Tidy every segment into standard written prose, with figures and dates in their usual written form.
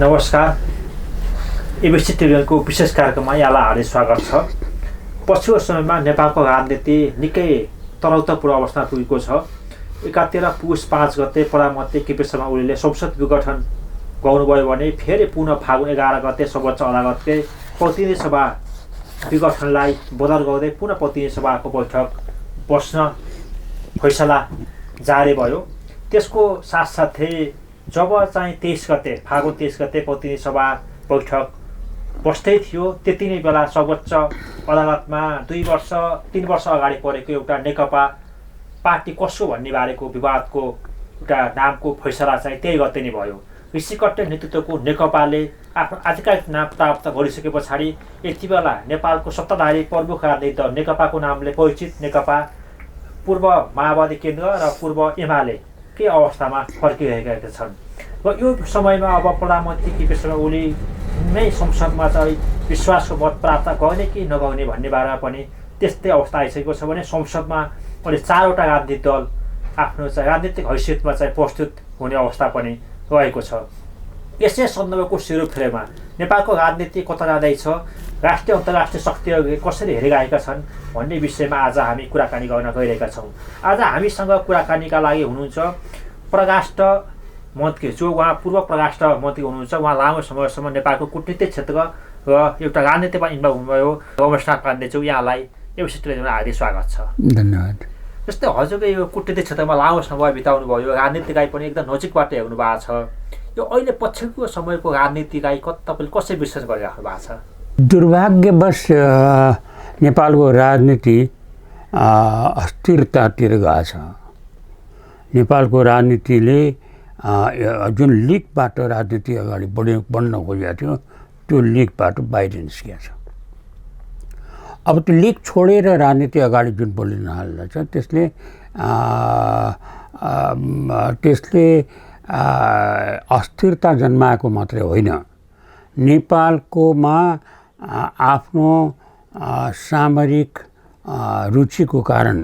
नमस्कार। एबिसी टेलिभिजनको विशेष कार्यक्रममा यहाँलाई हार्दिक स्वागत छ। पछिल्लो समयमा नेपालको राजनीति निकै तरौतपूर्ण अवस्थामा पुगेको छ। एकातिर पुष 5 गते प्रधानमन्त्री केपी शर्मा ओलीले संसद विघटन गर्नुभयो भने फेरि पुनः फागुन 11 गते सर्वोच्च अदालतले प्रतिनिधि सभा विघटनलाई बदल गर्दै पुनः प्रतिनिधि सभाको बैठक बस्न फैसला जारी भयो। त्यसको साथसाथै जब चाहिँ 23 गते फागुन 23 गते प्रतिनिधि सभा बैठक बस्दै थियो, त्यति नै बेला सर्वोच्च अदालतमा 3 वर्ष अगाडि परेको एउटा नेकपा पार्टी कसो भन्ने बारेको विवादको एउटा नामको फैसला चाहिँ त्यही गते नै भयो। ऋषि कट्टे नेतृत्वको नेकपाले आफ्नो आधिकारिक नाम प्राप्त गरिसके पछाडि यति बेला नेपालको सत्ताधारी प्रमुख राजनीतिक दल नेकपाको नामले परिचित नेकपा, पूर्व माओवादी केन्द्र र पूर्व एमाले के अवस्थामा फर्किरहेका छन् र यो समयमा अब प्रधानमन्त्री केपी शर्मा ओली नै संसदमा चाहिँ विश्वासको मत प्राप्त गर्ने कि नगर्ने भन्ने बारेमा पनि त्यस्तै अवस्था आइसकेको छ भने संसदमा अहिले 4वटा राजनीतिक दल आफ्नो चाहिँ राजनीतिक हैसियतमा चाहिँ प्रस्तुत हुने अवस्था पनि रहेको छ। यसै सन्दर्भको सिरोफेरोमा नेपालको राजनीति कता जाँदैछ, राष्ट्रिय अन्तर्राष्ट्रिय शक्तिहरूले कसरी हेरिरहेका छन् भन्ने विषयमा आज हामी कुराकानी गर्न गइरहेका छौँ। आज हामीसँग कुराकानीका लागि हुनुहुन्छ परराष्ट्र मन्त्री, जो उहाँ पूर्व परराष्ट्र मन्त्री हुनुहुन्छ। उहाँ लामो समयसम्म नेपालको कूटनीतिक क्षेत्र र एउटा राजनीतिमा इन्भल्भ हुनुभयो। रमेशनाथ पाण्डेज्यू, यहाँलाई एबिसी टेलिभिजनमा हार्दिक स्वागत छ। धन्यवाद। जस्तै हजुरले यो कूटनीतिक क्षेत्रमा लामो समय बिताउनु भयो, राजनीतिलाई पनि एकदम नजिकबाट हेर्नु भएको छ। यो अहिले पछिल्लो समयको राजनीतिलाई तपाईँले कसरी विश्लेषण गरिराख्नु भएको छ? दुर्भाग्यवश नेपालको राजनीति अस्थिरतातिर गएको छ। नेपालको राजनीतिले जुन लिगबाट राजनीति अगाडि बढ्न खोजेको थियो, त्यो लिगबाट बाहिर निस्किएको छ। अब त्यो लिग छोडेर राजनीति अगाडि जुन बढ्न थाल्दछ, त्यसले अस्थिरता जन्माएको मात्रै होइन, नेपालकोमा आफ्नो सामरिक रुचिको कारण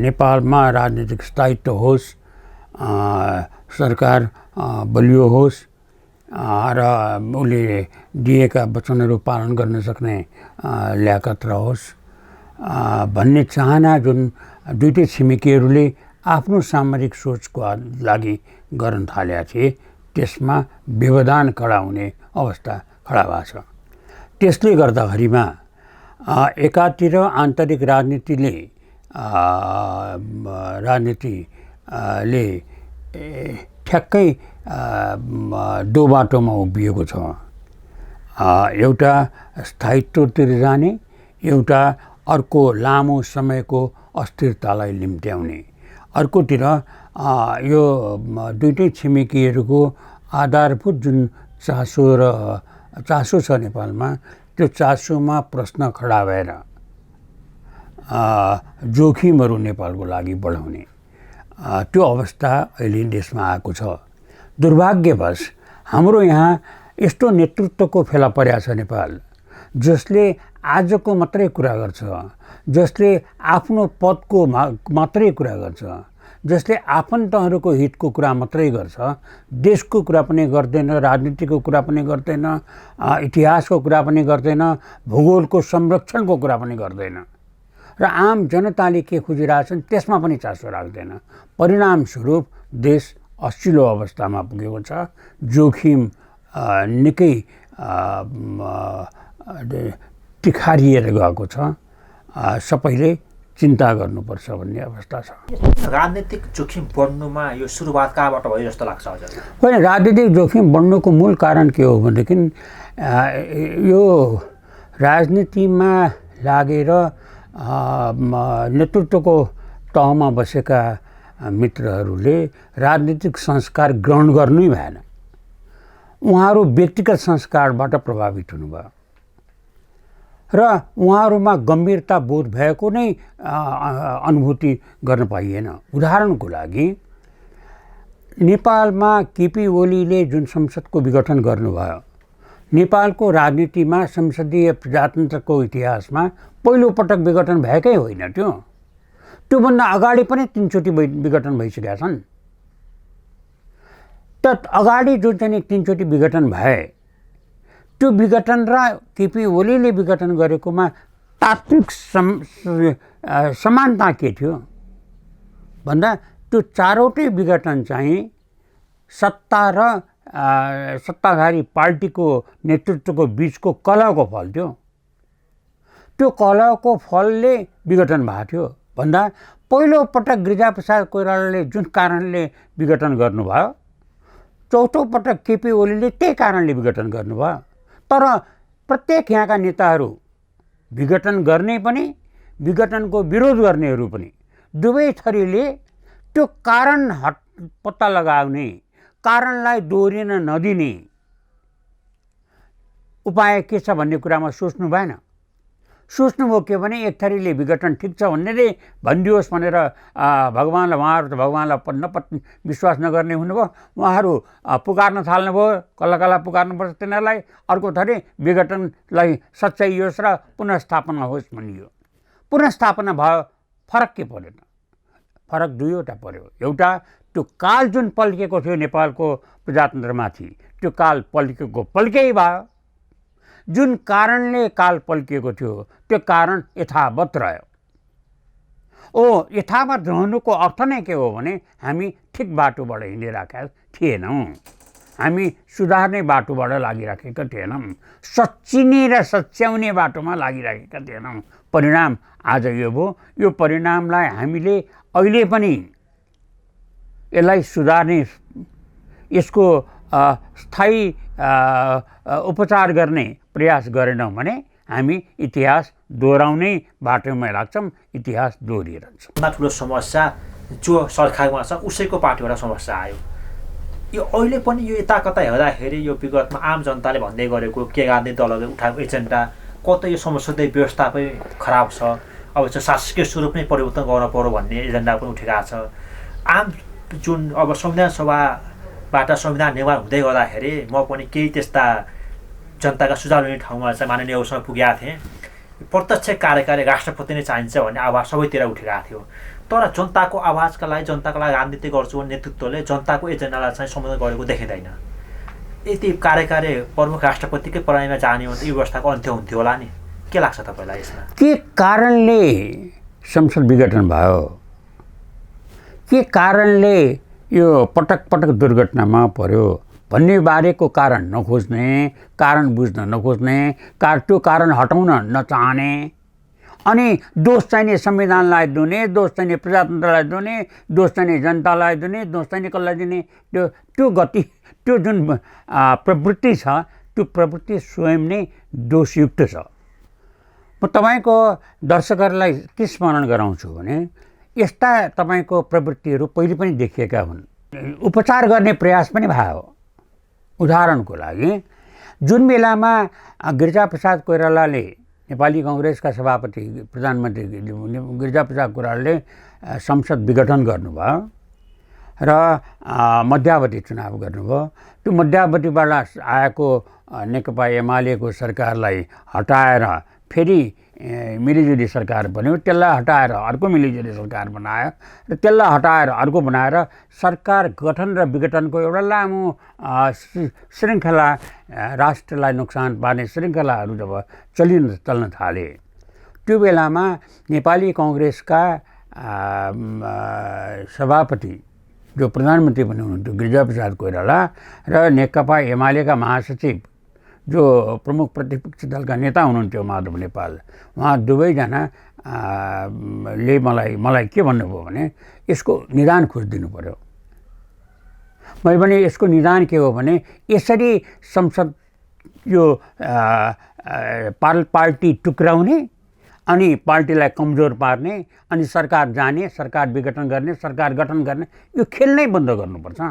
नेपालमा राजनीतिक स्थायित्व होस्, सरकार बलियो होस् र उसले दिएका वचनहरू पालन गर्न सक्ने ल्याकत रहोस् भन्ने चाहना जुन दुईटै छिमेकीहरूले आफ्नो सामरिक सोचको लागि गर्न थालेका थिए, त्यसमा व्यवधान खडा हुने अवस्था खडा भएको छ। त्यसले गर्दाखेरिमा एकातिर आन्तरिक राजनीतिले ठ्याक्कै दो बाटोमा उभिएको छ। एउटा स्थायित्वतिर जाने, एउटा अर्को लामो समयको अस्थिरतालाई निम्त्याउने। अर्कोतिर यो दुईटै छिमेकीहरूको आधारभूत जुन चासो छ नेपालमा, त्यो चासोमा प्रश्न खडा भएर जोखिमहरू नेपालको लागि बढाउने त्यो अवस्था अहिले देशमा आएको छ। दुर्भाग्यवश हाम्रो यहाँ यस्तो नेतृत्वको फेला परेको छ नेपाल, जसले आजको मात्रै कुरा गर्छ, जसले आफ्नो पदको मात्रै कुरा गर्छ, जसले आफन्तहरूको हितको कुरा मात्रै गर्छ, देशको कुरा पनि गर्दैन, राजनीतिको कुरा पनि गर्दैन, इतिहासको कुरा पनि गर्दैन, भूगोलको संरक्षणको कुरा पनि गर्दैन र आम जनताले के खोजिरहेछन् त्यसमा पनि चासो राख्दैन। परिणामस्वरूप देश अस्थिलो अवस्थामा पुगेको छ। जोखिम निकै तिखारिएर गएको छ। सबैले चिन्ता गर्नुपर्छ भन्ने अवस्था छ। राजनीतिक जोखिम बढ्नुमा यो सुरुवात कहाँबाट भयो जस्तो लाग्छ हजुर? होइन, राजनीतिक जोखिम बढ्नुको मूल कारण के हो भनेदेखि यो राजनीतिमा लागेर नेतृत्वको तहमा बसेका मित्रहरूले राजनीतिक संस्कार ग्रहण गर्नै भएन। उहाँहरू व्यक्तिगत संस्कारबाट प्रभावित हुनुभयो र उहाँहरूमा गम्भीरता बोध भएको नै अनुभूति गर्न पाइएन। उदाहरणको लागि नेपालमा केपी ओलीले जुन संसदको विघटन गर्नुभयो, नेपालको राजनीतिमा संसदीय प्रजातन्त्रको इतिहासमा पहिलो पटक विघटन भएकै होइन। त्योभन्दा अगाडि पनि 3 चोटि विघटन भइसकेका छन्। त अगाडि जुन चाहिँ 3 चोटि विघटन भए त्यो विघटन र केपी ओलीले विघटन गरेकोमा तात्विक समानता के थियो भन्दा त्यो चारवटै विघटन चाहिँ सत्ता र सत्ताधारी पार्टीको नेतृत्वको बीचको कलहको फल थियो। त्यो कलहको फलले विघटन भएको थियो भन्दा पहिलो पटक गिरिजाप्रसाद कोइरालाले जुन कारणले विघटन गर्नुभयो, चौथो पटक केपी ओलीले त्यही कारणले विघटन गर्नुभयो। तर प्रत्येक यहाँका नेताहरू विघटन गर्ने पनि विघटनको विरोध गर्नेहरू पनि दुवै थरीले त्यो कारण पत्ता लगाउने, कारणलाई दोहोरिन नदिने उपाय के छ भन्ने कुरामा सोच्नु भएन। सोच्नुभयो के भने एक थरीले विघटन ठिक छ भन्नेले भनिदियोस् भनेर भगवान्लाई, उहाँहरू त भगवान्लाई विश्वास नगर्ने हुनुभयो, उहाँहरू पुकार्न थाल्नुभयो, कसलाई पुकार्नुपर्छ तिनीहरूलाई। अर्को थरी विघटनलाई सच्याइयोस् र पुनर्स्थापना होस् भनियो। पुनर्स्थापना भयो, फरक के पर्यो त? फरक दुईवटा पर्यो। एउटा त्यो काल जुन पल्केको थियो नेपालको प्रजातन्त्रमाथि, त्यो काल पल्कै भयो। जुन कारणले काल पल्किएको थियो त्यो कारण यथावत रह्यो। यथावत रहनुको अर्थ नै के हो भने हामी ठिक बाटोबाट हिँडिरहेका थिएनौँ, हामी सुधार्ने बाटोबाट लागिराखेका थिएनौँ, सच्चिने र सच्याउने बाटोमा लागिराखेका थिएनौँ। परिणाम आज यो भयो। यो परिणामलाई हामीले अहिले पनि यसलाई सुधार्ने, यसको स्थायी उपचार गर्ने प्रयास गरेनौँ भने हामी इतिहास दोहोऱ्याउने बाटोमा लाग्छौँ, इतिहास दोहोरिरहन्छ। ठुलो समस्या जो सरकारमा छ उसैको पार्टीबाट समस्या आयो। यो अहिले पनि यो यता कता हेर्दाखेरि यो विगतमा आम जनताले भन्दै गरेको के राजनीतिक दलले उठाएको एजेन्डा कतै यो संसदीय व्यवस्था पनि खराब छ, अब चाहिँ शासकीय स्वरूप नै परिवर्तन गर्न पर्यो भन्ने एजेन्डा पनि उठेको छ। आम जुन अब संविधान सभाबाट संविधान निर्माण हुँदै गर्दाखेरि म पनि केही त्यस्ता जनताका सुझाव लिने ठाउँमा चाहिँ माननीयसँग पुगेका थिएँ। प्रत्यक्ष कार्यकारी राष्ट्रपति नै चाहिन्छ भन्ने आवाज सबैतिर उठिरहेको थियो। तर जनताको आवाजका लागि, जनताको लागि राजनीति गर्छु भन्ने नेतृत्वले जनताको एजेन्डालाई चाहिँ सम्बोधन गरेको देखिँदैन। यदि कार्यकारी प्रमुख राष्ट्रपतिकै प्रणालीमा जाने हो भने यो व्यवस्थाको अन्त्य हुन्थ्यो होला नि। के लाग्छ तपाईँलाई यसमा? के कारणले संसद विघटन भयो, के कारणले यो पटक पटक दुर्घटनामा पर्यो भन्ने बारेको कारण नखोज्ने, कारण बुझ्न नखोज्ने, त्यो कारण हटाउन नचाहने, अनि दोष चाहिने संविधानलाई दिने, दोष चाहिने प्रजातन्त्रलाई दिने, दोष चाहिने जनतालाई दिने, दोष चाहिने कसलाई दिने, त्यो गति, त्यो जुन प्रवृत्ति छ त्यो प्रवृत्ति स्वयं नै दोषयुक्त छ। म तपाईँको दर्शकहरूलाई के स्मरण गराउँछु भने यस्ता तपाईँको प्रवृत्तिहरू पहिले पनि देखिएका हुन्। उपचार गर्ने प्रयास पनि भयो। उदाहरणको लागि जुन बेलामा गिरिजाप्रसाद कोइरालाले, नेपाली काङ्ग्रेसका सभापति प्रधानमन्त्री गिरिजाप्रसाद कोइरालाले संसद विघटन गर्नुभयो र मध्यावधि चुनाव गर्नुभयो, त्यो मध्यावधिबाट आएको नेकपा एमालेको सरकारलाई हटाएर फेरि मिलिजुली सरकार बन्यो, त्यसलाई हटाएर अर्को मिलिजुली सरकार बनायो र त्यसलाई हटाएर अर्को बनाएर सरकार गठन र विघटनको एउटा लामो श्रृङ्खला, राष्ट्रलाई नोक्सान पार्ने श्रृङ्खलाहरू जब चल्न थाले, त्यो बेलामा नेपाली काङ्ग्रेसका सभापति जो प्रधानमन्त्री पनि हुनुहुन्थ्यो गिरिजाप्रसाद कोइराला र नेकपा एमालेका महासचिव जो प्रमुख प्रतिपक्षी दलका नेता हुनुहुन्थ्यो माधव नेपाल, उहाँ दुवैजनाले मलाई के भन्नुभयो भने यसको निदान खोजिदिनु पर्यो। मैले भने यसको निदान के हो भने यसरी संसद यो पार्टी टुक्राउने अनि पार्टीलाई कमजोर पार्ने अनि सरकार जाने, सरकार विघटन गर्ने, सरकार गठन गर्ने, यो खेल नै बन्द गर्नुपर्छ।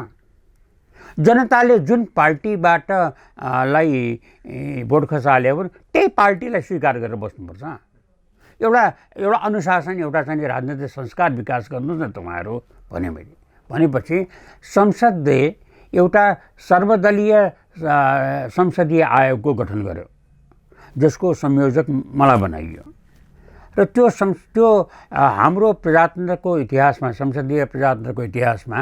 जनताले जुन पार्टीबाट लाई भोट खसाल्यो भने त्यही पार्टीलाई स्वीकार गरेर बस्नुपर्छ। एउटा अनुशासन, एउटा चाहिँ राजनीतिक संस्कार विकास गर्नुहोस् न तपाईँहरू भनेपछि संसदले एउटा सर्वदलीय संसदीय आयोगको गठन गर्यो जसको संयोजक मलाई बनाइयो र त्यो हाम्रो प्रजातन्त्रको इतिहासमा, संसदीय प्रजातन्त्रको इतिहासमा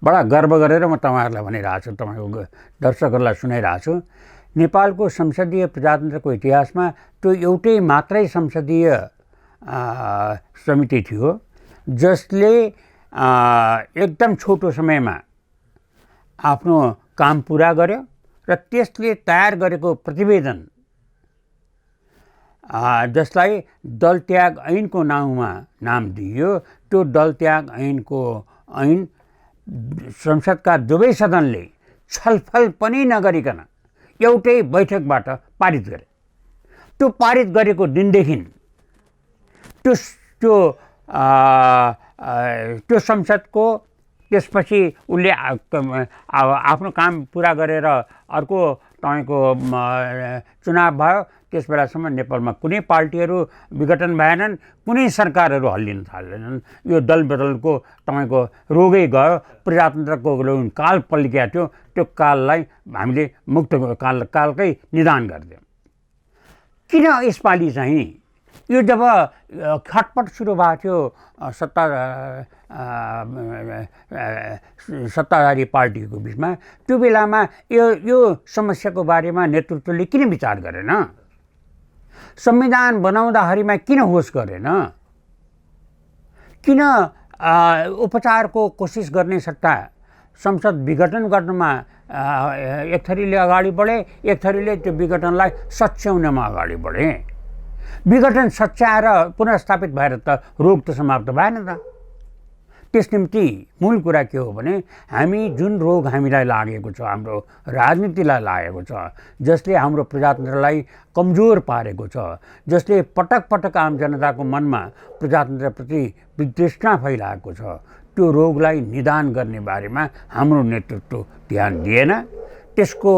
बडा गर्व गरेर म तपाईँहरूलाई भनिरहेको छु, तपाईँको दर्शकहरूलाई सुनाइरहेको छु। नेपालको संसदीय प्रजातन्त्रको इतिहासमा त्यो एउटै मात्रै संसदीय समिति थियो जसले एकदम छोटो समयमा आफ्नो काम पुरा गर्यो र त्यसले तयार गरेको प्रतिवेदन जसलाई दल त्याग ऐनको नाउँमा नाम दिइयो, त्यो दल त्याग ऐन संसदका दुवै सदनले छलफल पनि नगरिकन एउटै बैठकबाट पारित गरे। त्यो पारित गरेको दिनदेखि त्यो संसदको त्यसपछि उसले आफ्नो काम पुरा गरेर अर्को तपाईँको चुनाव भयो। त्यस बेलासम्म नेपालमा कुनै पार्टीहरू विघटन भएनन्, कुनै सरकारहरू हल्लिन थालेनन्। यो दल बदलको तपाईँको रोगै गयो। प्रजातन्त्रको जुन काल पल्किया थियो त्यो काललाई हामीले मुक्त कालकै निदान गरिदियौँ। किन यसपालि चाहिँ यो जब खटपट सुरु भएको थियो सत्ताधारी पार्टीको बिचमा, त्यो बेलामा यो समस्याको बारेमा नेतृत्वले किन विचार गरेन? संविधान बनाउँदाखेरिमा किन होस गरेन? किन उपचारको कोसिस गर्ने सट्टा संसद विघटन गर्नमा एक थरीले अगाडि बढे, एक थरीले त्यो विघटनलाई सच्याउनमा अगाडि बढे? विघटन सच्याएर पुनर्स्थापित भएर त रोग त समाप्त भएन त। त्यस निम्ति मूल कुरा के हो भने हामी जुन रोग हामीलाई लागेको छ, हाम्रो राजनीतिलाई लागेको छ, जसले हाम्रो प्रजातन्त्रलाई कमजोर पारेको छ, जसले पटक पटक आम जनताको मनमा प्रजातन्त्रप्रति वितृष्णा फैलाएको छ, त्यो रोगलाई निदान गर्ने बारेमा हाम्रो नेतृत्व ध्यान दिएन। त्यसको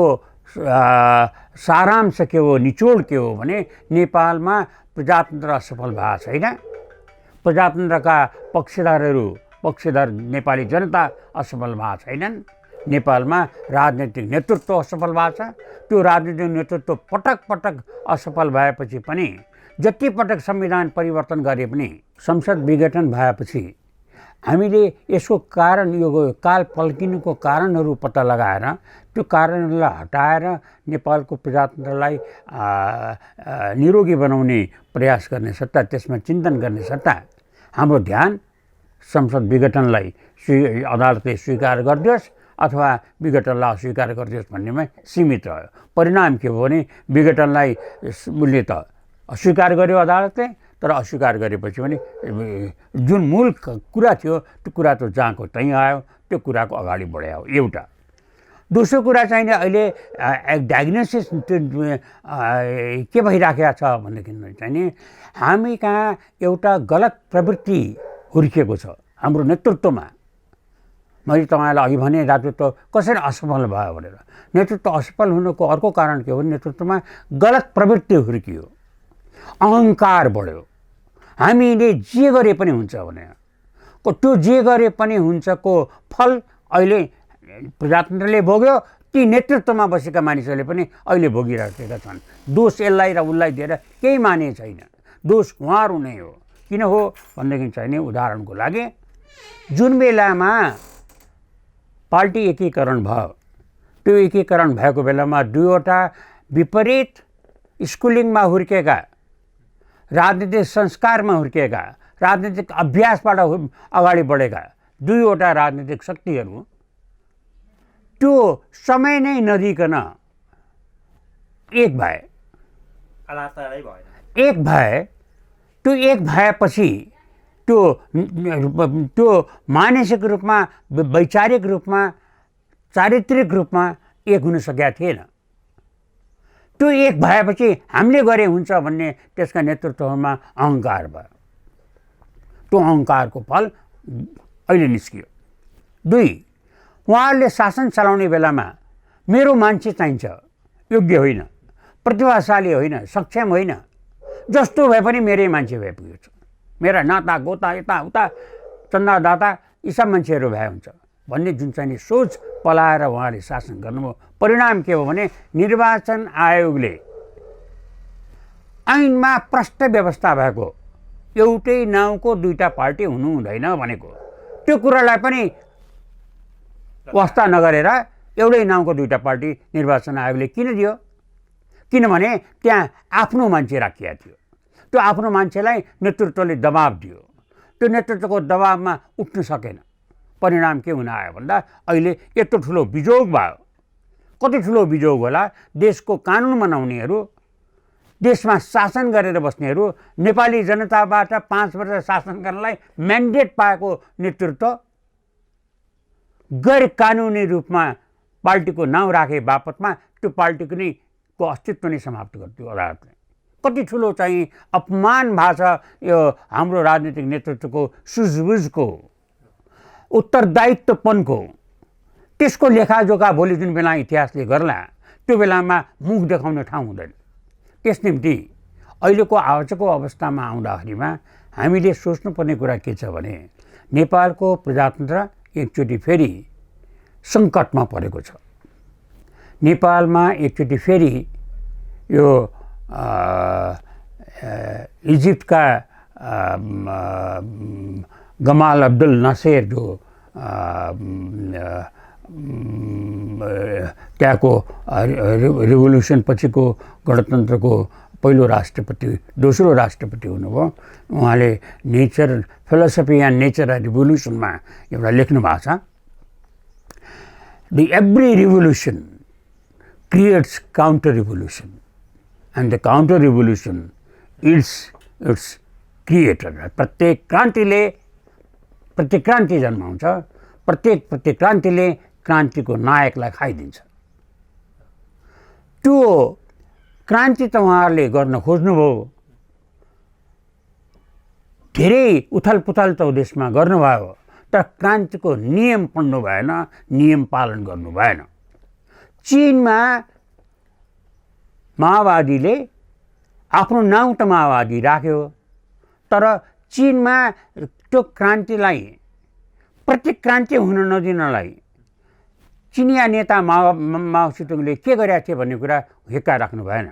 सारांश के हो, निचोड के हो भने नेपालमा प्रजातन्त्र असफल भएको छैन। प्रजातन्त्रका पक्षधर नेपाली जनता असफल भएको छैनन्। नेपालमा राजनैतिक नेतृत्व असफल भएको छ। त्यो राजनैतिक नेतृत्व पटक पटक असफल भएपछि पनि, जति पटक संविधान परिवर्तन गरे पनि, संसद विघटन भएपछि हामीले यसको कारण, यो काल पल्किनुको कारणहरू पत्ता लगाएर त्यो कारणहरूलाई हटाएर नेपालको प्रजातन्त्रलाई निरोगी बनाउने प्रयास गर्ने सट्टा, त्यसमा चिन्तन गर्ने सट्टा हाम्रो ध्यान संसद विघटनलाई अदालतले स्वीकार गरिदियोस् अथवा विघटनलाई अस्वीकार गरिदियोस् भन्नेमा सीमित रह्यो। परिणाम के हो भने विघटनलाई उसले त अस्वीकार गर्यो अदालतले, तर अस्वीकार गरेपछि पनि जुन मूल कुरा थियो त्यो कुरा त जहाँको त्यहीँ आयो, त्यो कुराको अगाडि बढायो। एउटा दोस्रो कुरा चाहिँ अहिले डायग्नोसिस के भइराखेको छ भनेदेखि चाहिँ नि हामी कहाँ एउटा गलत प्रवृत्ति हुर्किएको छ हाम्रो नेतृत्वमा। मैले तपाईँलाई अघि भने नेतृत्व कसरी असफल भयो भनेर। नेतृत्व असफल हुनुको अर्को कारण के हो भने नेतृत्वमा गलत प्रवृत्ति हुर्कियो, अहङ्कार बढ्यो। हामीले जे गरे पनि हुन्छ भने त्यो जे गरे पनि हुन्छको फल अहिले प्रजातन्त्रले भोग्यो, ती नेतृत्वमा बसेका मानिसहरूले पनि अहिले भोगिरहेका छन्। दोष यसलाई र उसलाई दिएर केही माने छैन, दोष उहाँहरू नै हो। किन हो भनेदेखि चाहिँ नि उदाहरणको लागि जुन बेलामा पार्टी एकीकरण भयो, त्यो एकीकरण भएको बेलामा दुईवटा विपरीत स्कुलिङमा हुर्केका, राजनीतिक संस्कारमा हुर्केका, राजनीतिक अभ्यासबाट अगाडि बढेका दुईवटा राजनीतिक शक्तिहरू त्यो समय नै नदिकन एक भए। एक भए, त्यो एक भएपछि त्यो मानसिक रूपमा, वैचारिक रूपमा, चारित्रिक रूपमा एक हुन सकेका थिएन। त्यो एक भएपछि हामीले गरे हुन्छ भन्ने त्यसका नेतृत्वमा अहङ्कार भयो। त्यो अहङ्कारको फल अहिले निस्कियो। दुई, उहाँहरूले शासन चलाउने बेलामा मेरो मान्छे चाहिन्छ, योग्य होइन, प्रतिभाशाली होइन, सक्षम होइन, जस्तो भए पनि मेरै मान्छे भए पुग्यो छ, मेरा नाता गोता यताउता चन्दादाता यी सब मान्छेहरू भए हुन्छ भन्ने जुन चाहिँ नि सोच पलाएर उहाँले शासन गर्नुभयो। परिणाम के हो भने निर्वाचन आयोगले ऐनमा प्रष्ट व्यवस्था भएको एउटै नाउँको दुईटा पार्टी हुनु हुँदैन भनेको त्यो कुरालाई पनि वास्ता नगरेर एउटै नाउँको दुईटा पार्टी निर्वाचन आयोगले किन दियो? किनभने त्यहाँ आफ्नो मान्छे राखिया थियो। त्यो आफ्नो मान्छेलाई नेतृत्वले दबाब दियो। त्यो नेतृत्वको दबाबमा उठ्न सकेन। परिणाम के हुन आयो भन्दा अहिले यत्रो ठुलो बिजोग भयो। कति ठुलो बिजोग होला? देशको कानुन बनाउनेहरू, देशमा शासन गरेर बस्नेहरू, नेपाली जनताबाट 5 वर्ष शासन गर्नलाई म्यान्डेट पाएको नेतृत्व गैर कानुनी रूपमा पार्टीको नाउँ राखे बापतमा त्यो पार्टीको नै को अस्तित्व नै समाप्त गरिदियो अदालतले। कति ठुलो चाहिँ अपमान भएको छ यो हाम्रो राजनीतिक नेतृत्वको सुझबुझको, उत्तरदायित्वपनको। त्यसको लेखाजोखा भोलि जुन बेला इतिहासले गर्ला त्यो बेलामा मुख देखाउने ठाउँ हुँदैन। त्यस निम्ति अहिलेको आजको अवस्थामा आउँदाखेरिमा हामीले सोच्नुपर्ने कुरा के छ भने नेपालको प्रजातन्त्र एकचोटि फेरि सङ्कटमा परेको छ। नेपालमा एकचोटि फेरि यो इजिप्टका गमाल अब्दुल नासेर जो त्यहाँको रिभोल्युसन पछिको गणतन्त्रको पहिलो राष्ट्रपति, दोस्रो राष्ट्रपति हुनुभयो। उहाँले nature philosophy and nature and रिभोल्युसनमा एउटा लेख्नु भएको छ, the every revolution creates counter revolution and the counter revolution its creator. प्रत्येक क्रान्तिले प्रतिक्रान्ति जन्माउँछ, प्रत्येक प्रतिक्रान्तिले क्रान्तिको नायकलाई खाइदिन्छ। त्यो क्रान्ति त उहाँहरूले गर्न खोज्नुभयो, धेरै उथलपुथल त देशमा गर्नुभयो, तर क्रान्तिको नियम पढ्नु भएन, नियम पालन गर्नु भएन। चीनमा माओवादीले आफ्नो नाउँ त माओवादी राख्यो, तर चीनमा त्यो क्रान्तिलाई प्रतिक्रान्ति हुन नदिनलाई चिनिया नेता माओ सेतुङले के गरेका थिए भन्ने कुरा हिक्का राख्नु भएन।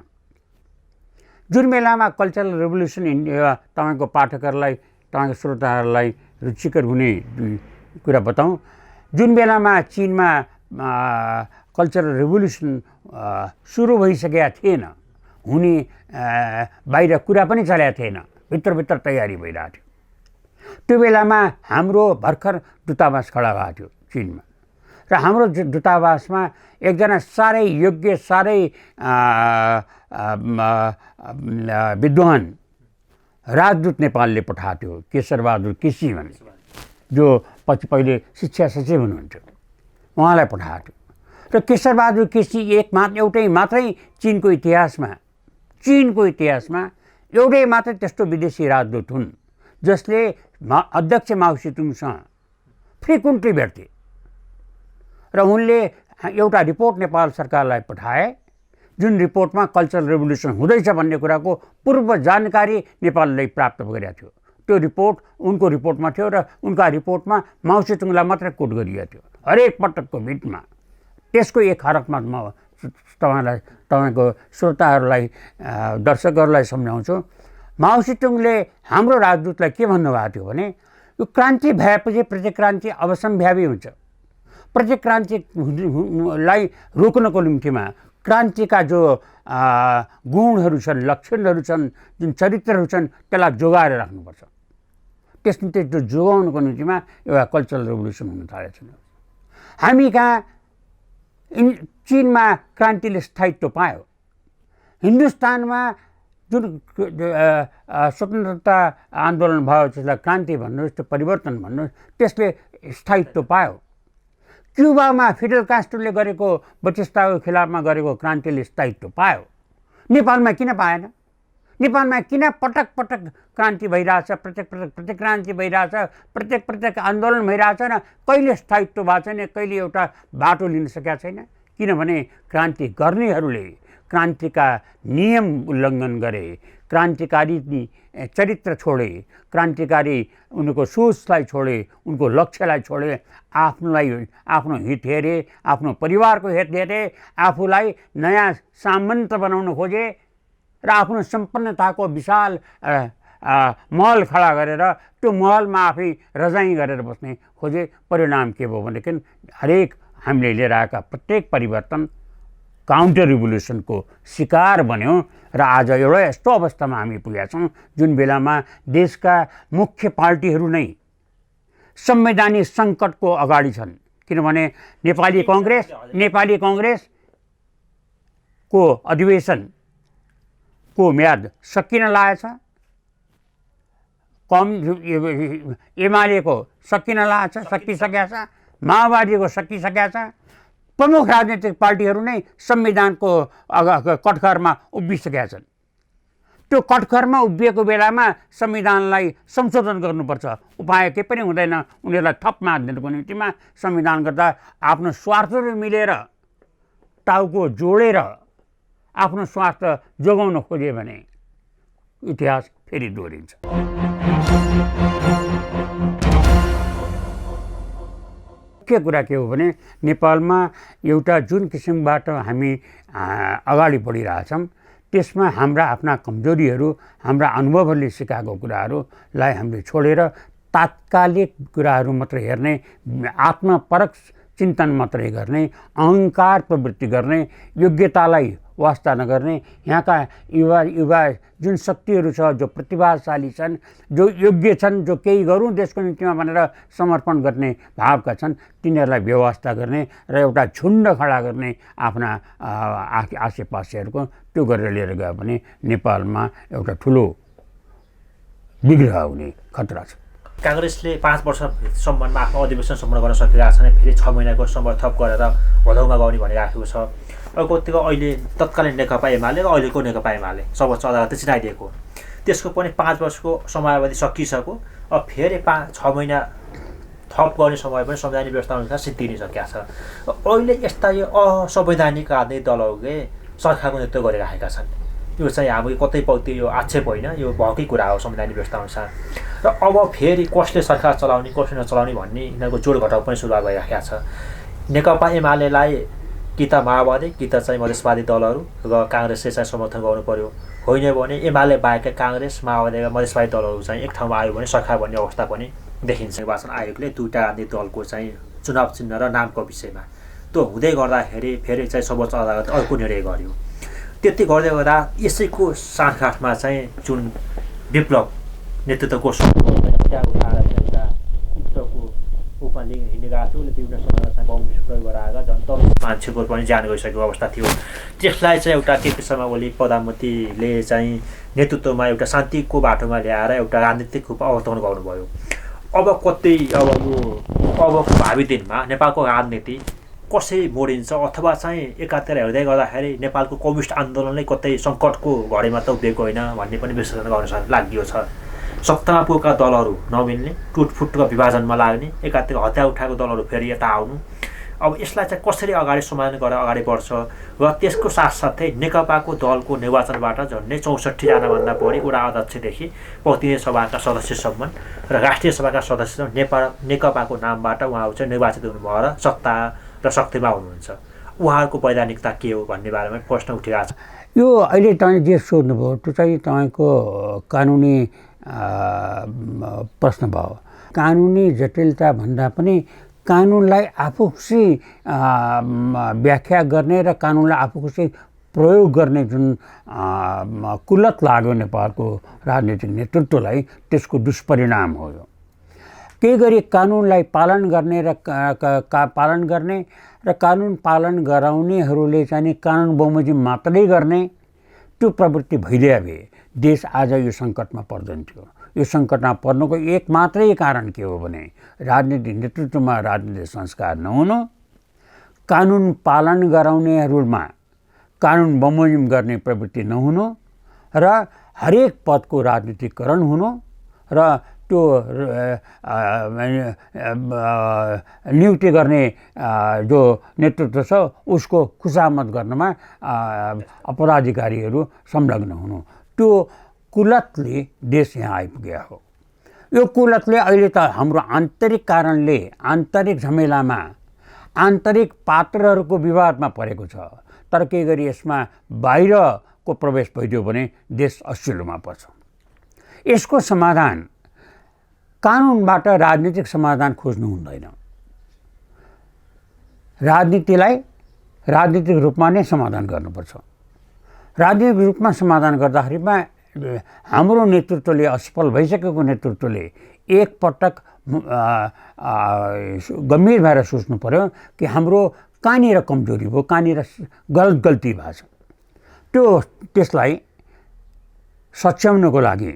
जुन बेलामा कल्चरल रेभोल्युसन इन्डिया, तपाईँको पाठकहरूलाई, तपाईँको श्रोताहरूलाई रुचिकर हुने कुरा बताउँ, जुन बेलामा चीनमा कल्चरल रेभोल्युसन सुरु भइसकेका थिएन, हुने बाहिर कुरा पनि चलेका थिएन, भित्रभित्र तयारी भइरहेको थियो। त्यो बेलामा हाम्रो भर्खर दूतावास खडा भएको थियो चीनमा, र हाम्रो दूतावासमा एकजना साह्रै योग्य, साह्रै विद्वान राजदूत नेपालले पठाएको थियो, केशरबहादुर केसी भन्ने, जो पहिले शिक्षा सचिव हुनुहुन्थ्यो, उहाँलाई पठाएको थियो। र केशरबहादुर केसी एउटै मात्रै चिनको इतिहासमा एउटै मात्रै त्यस्तो विदेशी राजदूत हुन् जसले अध्यक्ष माओ सेतुङसँग फ्रिक्वेन्टली भेट्थे। र उनले एउटा रिपोर्ट नेपाल सरकारलाई पठाए, जुन रिपोर्टमा कल्चरल रेभोल्युसन हुँदैछ भन्ने कुराको पूर्व जानकारी नेपालले प्राप्त गरेको थियो। त्यो रिपोर्ट उनको रिपोर्टमा थियो र उनका रिपोर्टमा माओ सेतुङलाई मात्रै कोट गरिएको थियो हरेक पटकको मिटमा। त्यसको एक हरकमा म तपाईँको श्रोताहरूलाई, दर्शकहरूलाई सम्झाउँछु। माओ सेतुङले हाम्रो राजदूतलाई के भन्नुभएको थियो भने यो क्रान्ति भएपछि प्रतिक्रान्ति अवश्यम्भावी हुन्छ। प्रतिक्रान्तिलाई रोक्नको निम्तिमा क्रान्तिका जो गुणहरू छन्, लक्षणहरू छन्, जुन चरित्रहरू छन्, त्यसलाई जोगाएर राख्नुपर्छ। त्यस निम्ति त्यो जोगाउनको निम्तिमा एउटा कल्चरल रेभोल्युसन हुन थालेको छ। हामी कहाँ चीनमा क्रान्तिले स्थायित्व पायो, हिन्दुस्तानमा जुन स्वतन्त्रता आन्दोलन भयो, त्यसलाई क्रान्ति भन्नुहोस्, त्यो परिवर्तन भन्नुहोस्, त्यसले स्थायित्व पायो। क्युबामा फिडेल कास्ट्रोले गरेको बटिस्टाको खिलाफमा गरेको क्रान्तिले स्थायित्व पायो। नेपालमा किन पाएन? नेपालमा किन पटक पटक क्रान्ति भइरहेछ, प्रत्येक प्रतिक्रान्ति भइरहेछ, प्रत्येक आन्दोलन भइरहेछ न कहिले स्थायित्व भएको छैन, कहिले एउटा बाटो लिन सकेका छैन? किनभने क्रान्ति गर्नेहरूले क्रान्तिका नियम उल्लङ्घन गरे, क्रान्तिकारी चरित्र छोडे, क्रान्तिकारी उनको सोचलाई छोडे, उनको लक्ष्यलाई छोडे, आफ्नो हित हेरे, आफ्नो परिवारको हित हेरे, आफूलाई नयाँ सामन्त बनाउन खोजे र आफ्नो सम्पन्नताको विशाल महल खडा गरेर त्यो महलमा आफै रजाइँ गरेर बस्ने खोजे। परिणाम के भयो भनेदेखि हरेक हामीले लिएर आएका प्रत्येक परिवर्तन काउन्टर रिभोल्युसनको शिकार बन्यौँ र आज एउटा यस्तो अवस्थामा हामी पुगेका छौँ जुन बेलामा देशका मुख्य पार्टीहरू नै संवैधानिक सङ्कटको अगाडि छन्। किनभने नेपाली कङ्ग्रेसको अधिवेशनको म्याद सकिन लागेछ, एमालेको सकिन लागेछ, सकिसकेका छ, माओवादीको सकिसकेका छ। प्रमुख राजनीतिक पार्टीहरू नै संविधानको कठघरमा उभिसकेका छन्। त्यो कठघरमा उभिएको बेलामा संविधानलाई संशोधन गर्नुपर्छ, उपाय केही पनि हुँदैन। उनीहरूलाई थप मात दिनुको निम्तिमा संविधान गर्दा आफ्नो स्वार्थहरू मिलेर टाउको जोडेर आफ्नो स्वार्थ जोगाउन खोज्यो भने इतिहास फेरि दोहोरिन्छ। मुख्य कुरा के हो भने नेपालमा एउटा जुन किसिमबाट हामी अगाडि बढिरहेछौँ त्यसमा हाम्रा आफ्ना कमजोरीहरू, हाम्रा अनुभवहरूले सिकाएको कुराहरूलाई हामीले छोडेर तात्कालिक कुराहरू मात्र हेर्ने, आत्मपरक चिन्तन मात्रै गर्ने, अहङ्कार प्रवृत्ति गर्ने, योग्यतालाई वास्ता नगर्ने, यहाँका युवा जुन शक्तिहरू छ, जो प्रतिभाशाली छन्, जो योग्य छन्, जो केही गरौँ देशको निम्तिमा भनेर समर्पण गर्ने भावका छन्, तिनीहरूलाई व्यवस्था गर्ने र एउटा झुन्ड खडा गर्ने आफ्ना आसेपासेहरूको त्यो गरेर लिएर गयो भने नेपालमा एउटा ठुलो विग्रह हुने खतरा छ। काङ्ग्रेसले 5 वर्षसम्ममा आफ्नो अधिवेशन सम्पन्न गर्न सकिरहेको छैन, फेरि 6 महिनाको समय थप गरेर भदौमा गाउने भनिराखेको छ। अर्कोतिर अहिले तत्कालीन नेकपा एमाले र अहिलेको नेकपा एमाले सर्वोच्च अदालतले चिनाइदिएको, त्यसको पनि 5 वर्षको समयावधि सकिसक्यो। अब फेरि 6 महिना थप गर्ने समय पनि संवैधानिक व्यवस्था अनुसार सिद्धिसकेका छ। अहिले यस्ता यो असंवैधानिक राजनीतिक दलहरूले सरकारको नेतृत्व गरिरहेका छन्। यो चाहिँ हाम्रो कतैपट्टि यो आक्षेप होइन, यो भएकै कुरा हो संवैधानिक व्यवस्था अनुसार। र अब फेरि कसले सरकार चलाउने कसले नचलाउने भन्ने यिनीहरूको जोड घटाउ पनि सुरुवात भइरहेको छ। नेकपा एमालेलाई कि त माओवादी कि त चाहिँ मधेसवादी दलहरू र काङ्ग्रेसले चाहिँ समर्थन गर्नु पर्यो, होइन भने एमाले बाहेक काङ्ग्रेस, माओवादी र मधेसवादी दलहरू चाहिँ एक ठाउँमा आयो भने सरकार भन्ने अवस्था पनि देखिन्छ। निर्वाचन आयोगले 2टा राजनीतिक दलको चाहिँ चुनाव चिन्ह र नामको विषयमा त्यो हुँदै गर्दाखेरि फेरि चाहिँ सर्वोच्च अदालतले अर्को निर्णय गर्यो। त्यति गर्दै गर्दा यसैको साँठगाँठमा चाहिँ जुन विप्लव नेतृत्वको रूपमा हिँड्ने गएको थियो, उसले विभिन्न समयमा चाहिँ बम विस्फोट गराएर जनता मान्छेको पनि ज्यान गइसकेको अवस्था थियो। त्यसलाई चाहिँ एउटा केपी शर्मा ओली प्रधानमन्त्रीले चाहिँ नेतृत्वमा एउटा शान्तिको बाटोमा ल्याएर एउटा राजनीतिक रूपमा अवतरण गर्नुभयो। अब कतै अबको भावी दिनमा नेपालको राजनीति कसरी मोडिन्छ, अथवा चाहिँ एकातिर हेर्दै गर्दाखेरि नेपालको कम्युनिस्ट आन्दोलनले कतै सङ्कटको घडीमा त उभिएको होइन भन्ने पनि विश्लेषण गर्न लागि छ। सत्तामा पुगेका दलहरू नमिल्ने, टुटफुटको विभाजनमा लाग्ने, एकातिर हतियार उठाएको दलहरू फेरि यता आउनु। अब यसलाई चाहिँ कसरी अगाडि समाधान गरेर अगाडि बढ्छ र त्यसको साथसाथै नेकपाको दलको निर्वाचनबाट झन्डै 64जनाभन्दा बढी वडा अध्यक्षदेखि प्रतिनिधि सभाका सदस्यसम्म र राष्ट्रिय सभाका सदस्य नेकपाको नामबाट उहाँहरू चाहिँ निर्वाचित हुनुभयो र सत्ता र शक्तिमा हुनुहुन्छ। उहाँहरूको वैधानिकता के हो भन्ने बारेमा प्रश्न उठिरहेको छ। यो अहिले तपाईँ जे सोध्नुभयो त्यो चाहिँ तपाईँको कानुनी प्रश्न भयो। कानुनी जटिलता भन्दा पनि कानुनलाई आफू खुसी व्याख्या गर्ने र कानुनलाई आफू खुसी प्रयोग गर्ने जुन कुलत लाग्यो नेपालको राजनीतिक नेतृत्वलाई, त्यसको दुष्परिणाम हो यो। केही गरी कानुनलाई पालन गर्ने र कानुन पालन गराउनेहरूले चाहिँ कानुन बमोजिम मात्रै गर्ने त्यो प्रवृत्ति भइदिए भए देश आज यो सङ्कटमा पर्दैन थियो। यो सङ्कटमा पर्नुको एक मात्रै कारण के हो भने राजनीतिक नेतृत्वमा राजनीतिक संस्कार नहुनु, कानुन पालन गराउनेहरूमा कानुन बमोजिम गर्ने प्रवृत्ति नहुनु र हरेक पदको राजनीतिकरण हुनु र त्यो नियुक्ति गर्ने जो नेतृत्व छ उसको खुशामद गर्नमा अपराधिकारीहरू संलग्न हुनु, त्यो कुलतले देश यहाँ आइपुग्या हो। यो कुलतले अहिले त हाम्रो आन्तरिक कारणले, आन्तरिक झमेलामा, आन्तरिक पात्रहरूको विवादमा परेको छ। तर के गरी यसमा बाहिरको प्रवेश भइदियो भने देश असिलोमा पर्छ। यसको समाधान कानुनबाट राजनीतिक समाधान खोज्नु हुँदैन। राजनीतिलाई राजनीतिक रूपमा नै समाधान गर्नुपर्छ। राजनीतिक रूपमा समाधान गर्दाखेरिमा हाम्रो नेतृत्वले, असफल भइसकेको नेतृत्वले एकपटक गम्भीर भएर सोच्नु पर्यो कि हाम्रो कहाँनिर कमजोरी भयो, कहाँनिर गल्ती भएको छ। त्यसलाई सच्याउनको लागि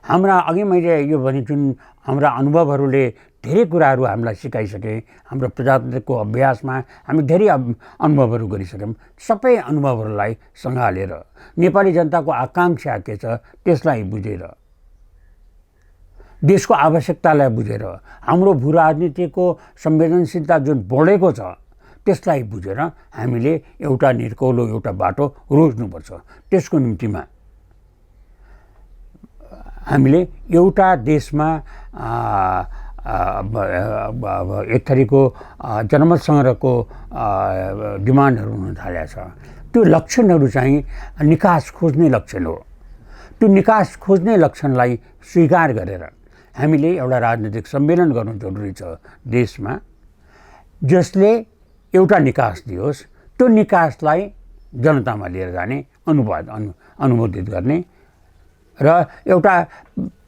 हाम्रा अघि मैले यो भने जुन हाम्रा अनुभवहरूले धेरै कुराहरू हामीलाई सिकाइसके, हाम्रो प्रजातन्त्रको अभ्यासमा हामी धेरै अनुभवहरू गरिसक्यौँ। सबै अनुभवहरूलाई सँगालेर नेपाली जनताको आकाङ्क्षा के छ त्यसलाई बुझेर, देशको आवश्यकतालाई बुझेर, हाम्रो भू राजनीतिको संवेदनशीलता जुन बढेको छ त्यसलाई बुझेर हामीले एउटा निर्कौलो एउटा बाटो रोज्नुपर्छ। त्यसको निम्तिमा हामीले एउटा देशमा एक थरीको जनमत सङ्ग्रहको डिमान्डहरू हुन थालेको छ। त्यो लक्षणहरू चाहिँ निकास खोज्ने लक्षण हो। त्यो निकास खोज्ने लक्षणलाई स्वीकार गरेर हामीले एउटा राजनीतिक सम्मेलन गर्नु जरुरी छ देशमा, जसले एउटा निकास दियोस्। त्यो निकासलाई जनतामा लिएर जाने, अनुमोदित गर्ने र एउटा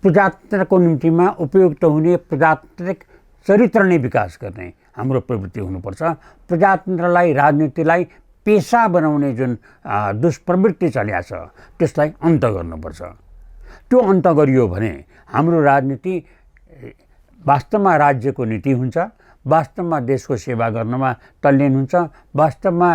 प्रजातन्त्रको निम्तिमा उपयुक्त हुने प्रजातान्त्रिक चरित्र नै विकास गर्ने हाम्रो प्रवृत्ति हुनुपर्छ। प्रजातन्त्रलाई, राजनीतिलाई पेसा बनाउने जुन दुष्प्रवृत्ति चलेको छ त्यसलाई अन्त गर्नुपर्छ। त्यो अन्त गरियो भने हाम्रो राजनीति वास्तवमा राज्यको नीति हुन्छ, वास्तवमा देशको सेवा गर्नमा तल्लीन हुन्छ, वास्तवमा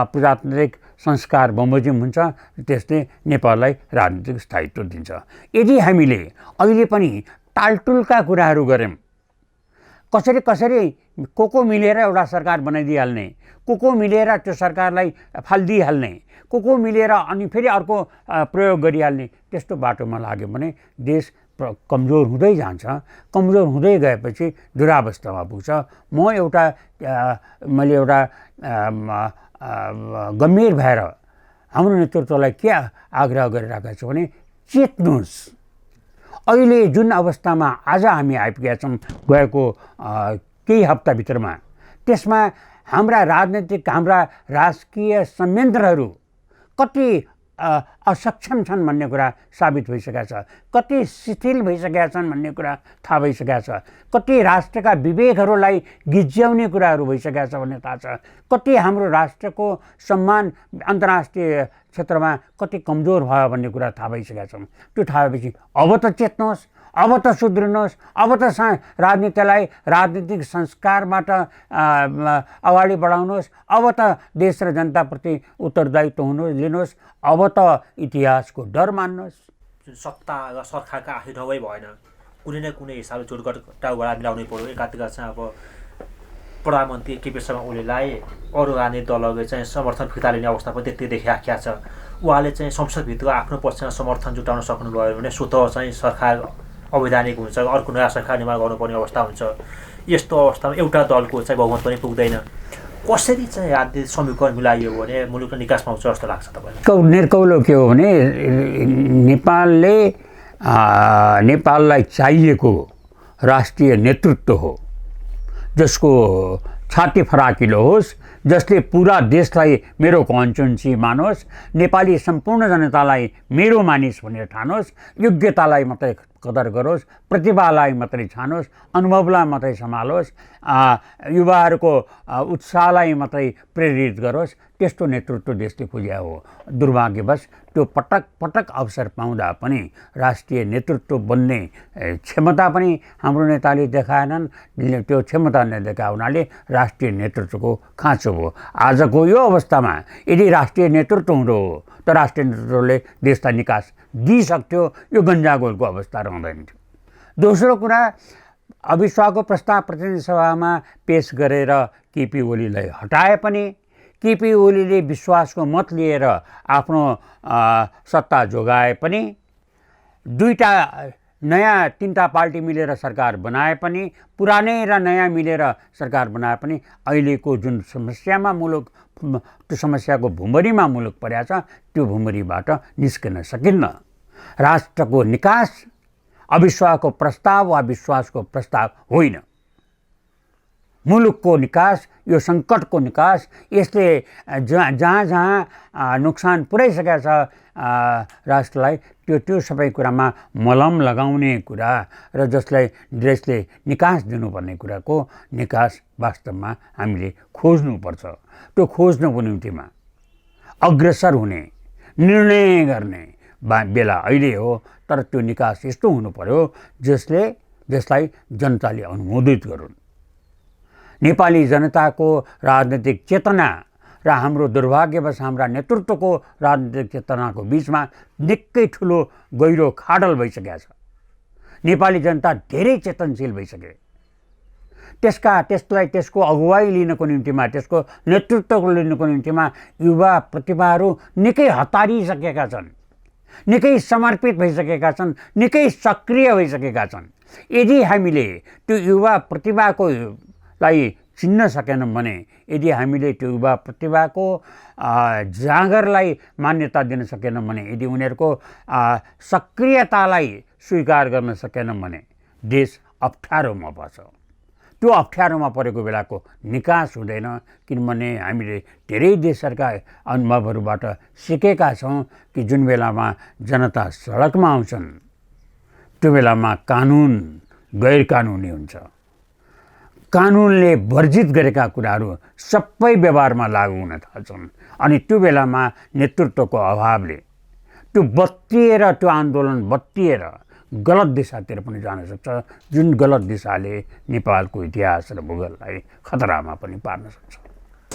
प्रजातान्त्रिक संस्कार बमोजिम हुन्छ। त्यसले नेपाललाई राजनीतिक स्थायित्व दिन्छ। यदि हामीले अहिले पनि टालटुलका कुराहरू गऱ्यौँ, कसरी को मिलेर एउटा सरकार बनाइदिइहाल्ने, को मिलेर त्यो सरकारलाई फालिदिइहाल्ने, को मिलेर अनि फेरि अर्को प्रयोग गरिहाल्ने, त्यस्तो बाटोमा लाग्यो भने देश कमजोर हुँदै जान्छ। कमजोर हुँदै गएपछि दुरावस्थामा पुग्छ। मैले एउटा गम्भीर भएर हाम्रो नेतृत्वलाई के आग्रह गरिरहेका छु भने चेत्नुहोस्। अहिले जुन अवस्थामा आज हामी आइपुगेका छौँ गएको केही हप्ताभित्रमा, त्यसमा हाम्रा राजकीय संयन्त्रहरू कति असक्षम छन् भन्ने कुरा साबित भइसकेका छ, कति शिथिल भइसकेका छन् भन्ने कुरा थाहा भइसकेका छ, कति राष्ट्रका विवेकहरूलाई गिज्याउने कुराहरू भइसकेका छ भन्ने थाहा छ, कति हाम्रो राष्ट्रको सम्मान अन्तर्राष्ट्रिय क्षेत्रमा कति कमजोर भयो भन्ने कुरा थाहा भइसकेका छौँ। त्यो थाहा भएपछि अब त चेत्नुहोस्, अब त सुध्रिनुहोस्, अब त राजनीतिलाई राजनीतिक संस्कारबाट अगाडि बढाउनुहोस्, अब त देश र जनताप्रति उत्तरदायित्व लिनुहोस्, अब त इतिहासको डर मान्नुहोस्। जुन सत्ता र सरकारका आखिर नभई भएन, कुनै न कुनै हिसाबले जोडघटाउबाट मिलाउनै पर्यो। एकातिर चाहिँ अब प्रधानमन्त्री केपी शर्मा ओलीलाई अरू राजनीतिक दलहरूले चाहिँ समर्थन फिर्ता लिने अवस्था पनि त्यति देखिराखेका छ। उहाँले चाहिँ संसदभित्र आफ्नो पक्षमा समर्थन जुटाउन सक्नुभयो भने स्वतः चाहिँ सरकार अवैधानिक हुन्छ, अर्को नयाँ सरकार निर्माण गर्नुपर्ने अवस्था हुन्छ। यस्तो अवस्थामा एउटा दलको चाहिँ बहुमत पनि पुग्दैन। कसरी चाहिँ राजनीतिक समीकरण मिलाइयो भने मुलुक निकास पाउँछ जस्तो लाग्छ तपाईँलाई? निर्कौलो के हो भने नेपाललाई चाहिएको राष्ट्रिय नेतृत्व हो, जसको छाती फराकिलो होस्, जसले पुरा देशलाई मेरो कन्स्टिट्युन्सी मानोस्, नेपाली सम्पूर्ण जनतालाई मेरो मानिस भनेर ठानोस्, योग्यतालाई मात्रै कदर गरोस्, प्रतिभालाई मात्रै छानोस्, अनुभवलाई मात्रै सम्हालोस्, युवाहरूको उत्साहलाई मात्रै प्रेरित गरोस्, त्यस्तो नेतृत्व देशले खोज्या हो। दुर्भाग्यवश त्यो पटक अवसर पाउँदा पनि राष्ट्रिय नेतृत्व बन्ने क्षमता पनि हाम्रो नेताले देखाएनन्। त्यो क्षमता नदेखाउनाले राष्ट्रिय नेतृत्वको खाँचो हो। आजको यो अवस्थामा यदि राष्ट्रिय नेतृत्व हुँदो हो त राष्ट्रिय नेतृत्वले देशलाई निकास दिइसक्थ्यो, यो गन्जागोलको अवस्था रहँदैन थियो। दोस्रो कुरा, अविश्वासको प्रस्ताव प्रतिनिधि सभामा पेश गरेर केपी ओलीलाई हटाए पनि केपी ओलीले विश्वासको मत लिएर आफ्नो सत्ता जोगाए पनि, तीनटा पार्टी मिलेर सरकार बनाए पनि, पुरानै र नयाँ मिलेर सरकार बनाए पनि अहिलेको जुन समस्यामा त्यो समस्याको भुमरीमा मुलुक परेको छ, त्यो भुमरीबाट निस्किन सकिन्न। राष्ट्रको निकास अविश्वासको प्रस्ताव वा विश्वासको प्रस्ताव होइन। मुलुकको निकास, यो सङ्कटको निकास, यसले जहाँ जहाँ नोक्सान पुर्याइसकेको छ राष्ट्रलाई त्यो सबै कुरामा मलम लगाउने कुरा र जसलाई देशले निकास दिनुपर्ने कुराको निकास वास्तवमा हामीले खोज्नुपर्छ। त्यो खोज्नको निम्तिमा अग्रसर हुने, निर्णय गर्ने बेला अहिले हो। तर त्यो निकास यस्तो हुनु पर्यो जसलाई जनताले अनुमोदित गरून्। नेपाली जनताको राजनीतिक चेतना र हाम्रो दुर्भाग्यवश हाम्रा नेतृत्वको राजनीतिक चेतनाको बीचमा निकै ठुलो गहिरो खाडल भइसकेको छ। नेपाली जनता धेरै चेतनशील भइसके। त्यसलाई त्यसको अगुवाई लिनको निम्तिमा, त्यसको नेतृत्व लिनको निम्तिमा युवा प्रतिभाहरू निकै हतारिसकेका छन्, निकै समर्पित भइसकेका छन्, निकै सक्रिय भइसकेका छन्। यदि हामीले त्यो युवा प्रतिभाको लाई चिन्न सकेनौँ भने, यदि हामीले त्यो युवा प्रतिभाको जाँगरलाई मान्यता दिन सकेनौँ भने, यदि उनीहरूको सक्रियतालाई स्वीकार गर्न सकेनौँ भने देश अप्ठ्यारोमा पर्छ। त्यो अप्ठ्यारोमा परेको बेलाको निकास हुँदैन। किनभने हामीले धेरै देशहरूका अनुभवहरूबाट सिकेका छौँ कि जुन बेलामा जनता सडकमा आउँछन् त्यो बेलामा कानुन गैर कानुनी हुन्छ। कानुनले वर्जित गरेका कुराहरू सबै व्यवहारमा लागू हुन थाल्छन्। अनि त्यो बेलामा नेतृत्वको अभावले त्यो बत्तिएर, त्यो आन्दोलन बत्तिएर गलत दिशातिर पनि जान सक्छ, जुन गलत दिशाले नेपालको इतिहास र भूगोललाई खतरामा पनि पार्न सक्छ।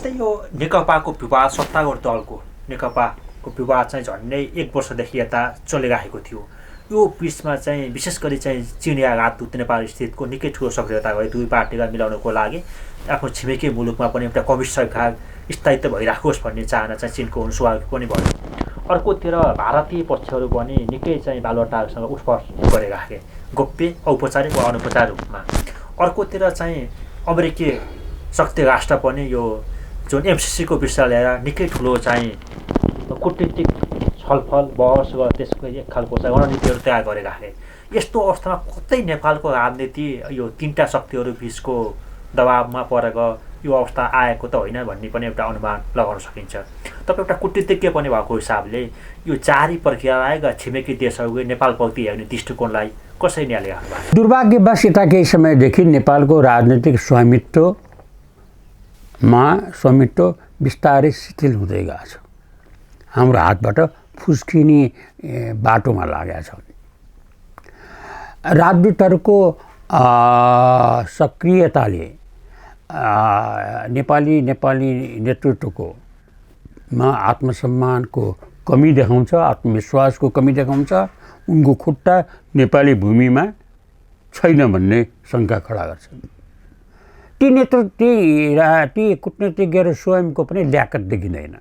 त्यही यो नेकपाको विवाद, सत्तारूढ दलको नेकपाको विवाद चाहिँ झन्डै 1 वर्षदेखि यता चलिरहेको थियो। यो बिचमा चाहिँ विशेष गरी चाहिँ चिनिया राजदूत नेपाल स्थितको निकै ठुलो सक्रियता भयो दुई पार्टीलाई मिलाउनको लागि। आफ्नो छिमेकी मुलुकमा पनि एउटा कम्युनिस्ट सरकार स्थायित्व भइराखोस् भन्ने चाहना चाहिँ चिनको हुनु स्वाभाविक पनि भयो। अर्कोतिर भारतीय पक्षहरू पनि निकै चाहिँ बालुवाटारसँग उठबस गरिराखे, गोप्य, औपचारिक वा अनौपचारिक रूपमा। अर्कोतिर चाहिँ अमेरिकी शक्ति राष्ट्र पनि यो जुन एमसिसीको विषय लिएर निकै ठुलो चाहिँ कूटनीतिक छलफल, बहस र त्यसको एक खालको चाहिँ रणनीतिहरू तयार गरिराखे। यस्तो अवस्थामा कतै नेपालको राजनीति यो तीनटा शक्तिहरू बिचको दबावमा परेर यो अवस्था आएको त होइन भन्ने पनि एउटा अनुमान लगाउन सकिन्छ। तपाईँ एउटा कूटनीतिज्ञ पनि भएको हिसाबले यो जारी प्रक्रियालाई र छिमेकी देशहरूको नेपालप्रति हेर्ने दृष्टिकोणलाई कसरी न्याले राख्नु भएको? दुर्भाग्यवश यता केही समयदेखि नेपालको राजनीतिक स्वामित्व बिस्तारै शिथिल हुँदै गएको छ। हाम्रो हातबाट फुस्किने बाटोमा लागेको छ। राजदूतहरूको सक्रियताले नेपाली नेतृत्वको आत्मसम्मानको कमी देखाउँछ, आत्मविश्वासको कमी देखाउँछ। उनको खुट्टा नेपाली भूमिमा छैन भन्ने शङ्का खडा गर्छ। ती कूटनीतिज्ञहरू स्वयंको पनि ल्याकत देखिँदैन।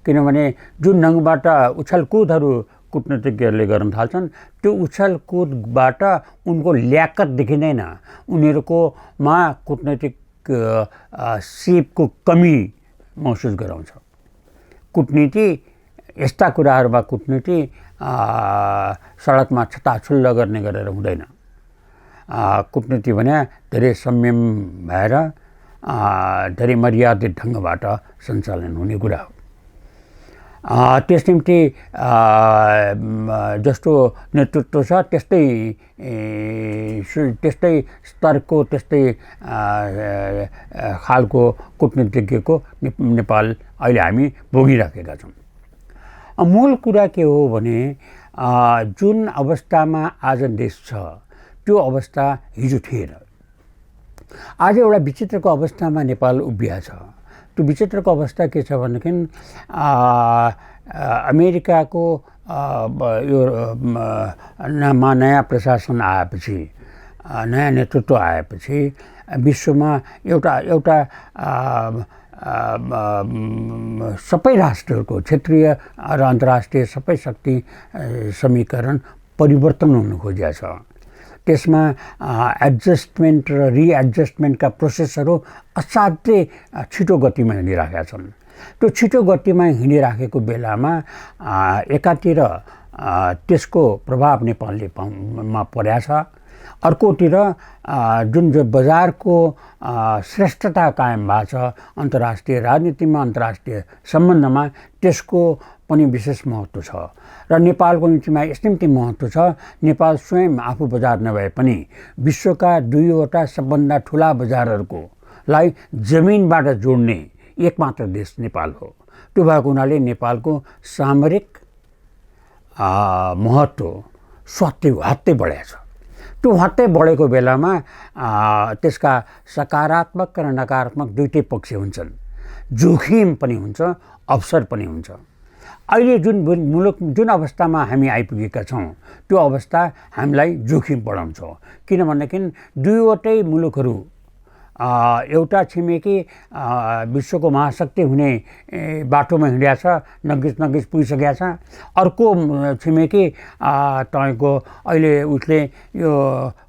किनभने जुन ढङ्गबाट उछलकुदहरू कूटनीतिज्ञहरूले गर्न थाल्छन् त्यो उछलकुदबाट उनको ल्याकत देखिँदैन। उनीहरूकोमा कूटनीतिक सिपको कमी महसुस गराउँछ। कूटनीति यस्ता कुराहरूमा कूटनीति सडकमा छताछुल्ल गर्ने गरेर हुँदैन। कूटनीति भने धेरै संयम भएर धेरै मर्यादित ढङ्गबाट सञ्चालन हुने कुरा हो। त्यस निम्ति जस्तो नेतृत्व छ त्यस्तै स्तरको त्यस्तै खालको कूटनीतिज्ञको नेपाल अहिले हामी भोगिराखेका छौँ। मूल कुरा के हो भने जुन अवस्थामा आज देश छ त्यो अवस्था हिजो थिएन। आज एउटा विचित्रको अवस्थामा नेपाल उभिया छ। त्यो विचित्रको अवस्था के छ भनेदेखि अमेरिकाको यो नयाँ प्रशासन आएपछि, नयाँ नेतृत्व आएपछि विश्वमा एउटा सबै राष्ट्रहरूको क्षेत्रीय र अन्तर्राष्ट्रिय सबै शक्ति समीकरण परिवर्तन हुन खोजेको छ। त्यसमा एडजस्टमेन्ट र रिएडजस्टमेन्टका प्रोसेसहरू असाध्यै छिटो गतिमा हिँडिराखेका छन्। त्यो छिटो गतिमा हिँडिराखेको बेलामा एकातिर त्यसको प्रभाव नेपालमा परेको छ अर्कोतिर जुन बजारको श्रेष्ठता कायम भएको छ अन्तर्राष्ट्रिय राजनीतिमा, अन्तर्राष्ट्रिय सम्बन्धमा, त्यसको पनि विशेष महत्त्व छ र नेपालको निम्तिमा यस निम्ति महत्त्व छ। नेपाल स्वयं आफू बजार नभए पनि विश्वका 2वटा सबभन्दा ठुला बजारहरूलाई जमिनबाट जोड्ने एकमात्र देश नेपाल हो। त्यो भएको हुनाले नेपालको सामरिक महत्त्व स्वात्तै बढेको छ। त्यो हत्तै बढेको बेलामा त्यसका सकारात्मक र नकारात्मक दुईटै पक्ष हुन्छन्, जोखिम पनि हुन्छ, अवसर पनि हुन्छ। अहिले जुन अवस्थामा हामी आइपुगेका छौँ त्यो अवस्था हामीलाई जोखिम बढाउँछ। किनभनेदेखि 2वटै मुलुकहरू एउटा छिमेकी विश्वको महाशक्ति हुने बाटोमा हिँडेको छ, नजिक पुगिसकेको छ। अर्को छिमेकी तपाईँको अहिले उसले यो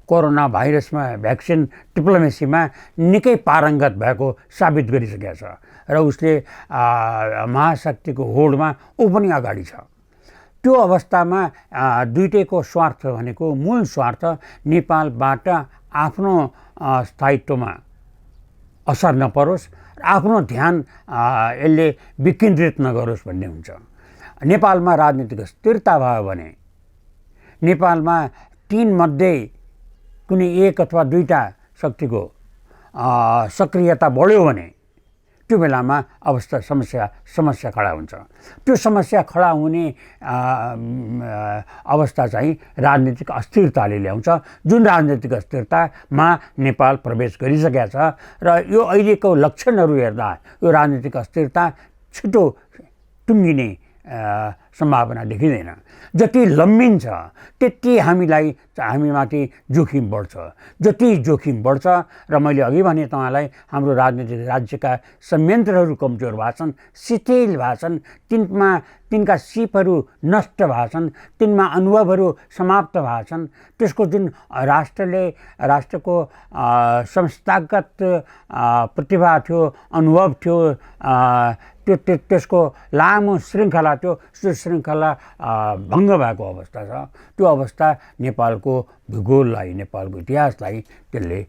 कोरोना भाइरसमा भ्याक्सिन डिप्लोमेसीमा निकै पारङ्गत भएको साबित गरिसकेको छ र उसले महाशक्तिको होडमा ऊ पनि अगाडि छ। त्यो अवस्थामा दुईटैको स्वार्थ भनेको मूल स्वार्थ नेपालबाट आफ्नो स्थायित्वमा असर नपरोस्, आफ्नो ध्यान यसले विकेन्द्रित नगरोस् भन्ने हुन्छ। नेपालमा राजनीतिक स्थिरता भयो भने, नेपालमा 3 मध्ये कुनै 1 अथवा 2टा शक्तिको सक्रियता बढ्यो भने त्यो बेलामा समस्या खडा हुन्छ। त्यो समस्या खडा हुने अवस्था चाहिँ राजनीतिक अस्थिरताले ल्याउँछ, जुन राजनीतिक अस्थिरतामा नेपाल प्रवेश गरिसकेको छ र यो अहिलेको लक्षणहरू हेर्दा यो राजनीतिक अस्थिरता छिटो टुङ्गिने सम्भावना देखिँदैन। जति लम्बिन्छ त्यति हामीमाथि जोखिम बढ्छ। जति जोखिम बढ्छ र मैले अघि भने तपाईँलाई हाम्रो राजनीतिक राज्यका संयन्त्रहरू कमजोर भएछन्, शिथिल भएछन्, तिनका सिपहरू नष्ट भएछन्, तिनमा अनुभवहरू समाप्त भएछन्। त्यसको जुन राष्ट्रको संस्थागत प्रतिभा थियो, अनुभव थियो, त्यसको लामो श्रृङ्खला थियो, त्यो श्रृङ्खला भङ्ग भएको अवस्था छ। त्यो अवस्था नेपालको भूगोललाई, नेपालको इतिहासलाई त्यसले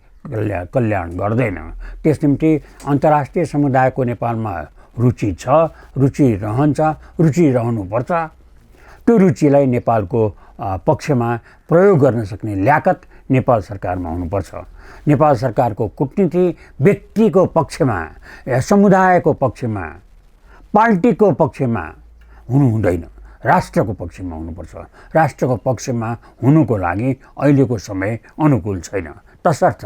कल्याण गर्दैन। त्यस निम्ति अन्तर्राष्ट्रिय समुदायको नेपालमा रुचि छ, रुचि रहन्छ, रुचि रहनुपर्छ। त्यो रुचिलाई नेपालको पक्षमा प्रयोग गर्न सक्ने ल्याकत नेपाल सरकारमा हुनुपर्छ। नेपाल सरकारको कूटनीति व्यक्तिको पक्षमा या समुदायको पक्षमा, पार्टीको पक्षमा हुनु हुँदैन, राष्ट्रको पक्षमा हुनुपर्छ। राष्ट्रको पक्षमा हुनुको लागि अहिलेको समय अनुकूल छैन। तसर्थ